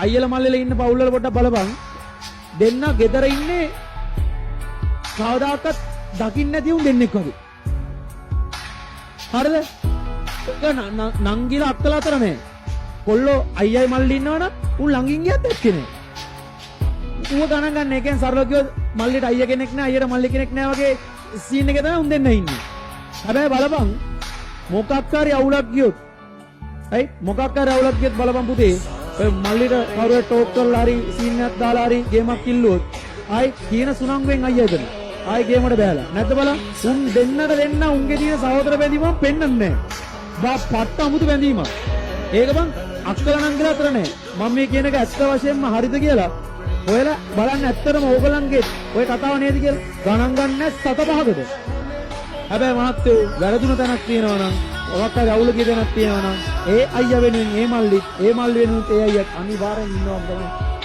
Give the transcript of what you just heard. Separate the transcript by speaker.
Speaker 1: අයියලා මල්ලිලා ඉන්න පවුල් වල පොඩ්ඩක් බලපන්. දෙන්න ගෙදර ඉන්නේ කවදාකවත් දකින්න නැති උන් දෙන්නෙක් වගේ. හරිද? නංගිලා අක්කලා අතර නෑ. කොල්ලෝ අයියයි මල්ලි ඉන්නවනම් උන් ළඟින් ගියත් එක්කේ නෑ. ඌව ගණන් ගන්න එකෙන් සරලව කිව්වොත් මල්ලිට අයියා කෙනෙක් නෑ අයියට මල්ලි කෙනෙක් නෑ වගේ සීන් එක තමයි උන් දෙන්න ඉන්නේ. හැබැයි බලපන් මොකක් හරි අවුලක් ගියොත් අයි මොකක් හරි අවුලක් ගියොත් බලපන් පුතේ ඔය මල්ලිට කවුරුහරි ටෝක් කරලා හරි සීන් එකක් දාලා හරි ගේමක් කිල්ලුවොත් ආයි කියන සුනංගුවෙන් අයියා එතන ආයි ගේමකට බෑලා නැද්ද බලන්න උන් දෙන්නට දෙන්න උන්ගේ තියෙන සහෝදර බැඳීමක් පෙන්වන්නේ නෑ පට්ට අමුතු බැඳීමක් ඒක බං අක්කලා නංගිලා අතර නෑ මම මේ කියන එක ඇත්ත වශයෙන්ම හරිද කියලා ඔයලා බලන්න ඇත්තටම ඕගලන්ගේ ඔය කතාව නේද කියලා ගණන් ගන්න සත පහකද හැබැයි මහත්තයෝ වැරදුන තැනක් තියෙනවා නම් ඔවත් හරි අවුල කියන තැනක් තියෙනවා නම් ඒ අයියා වෙනුවෙන් ඒ මල්ලි වෙනුවෙන් ඒ අයියා අනිවාර්යෙන් ඉන්නවම තමයි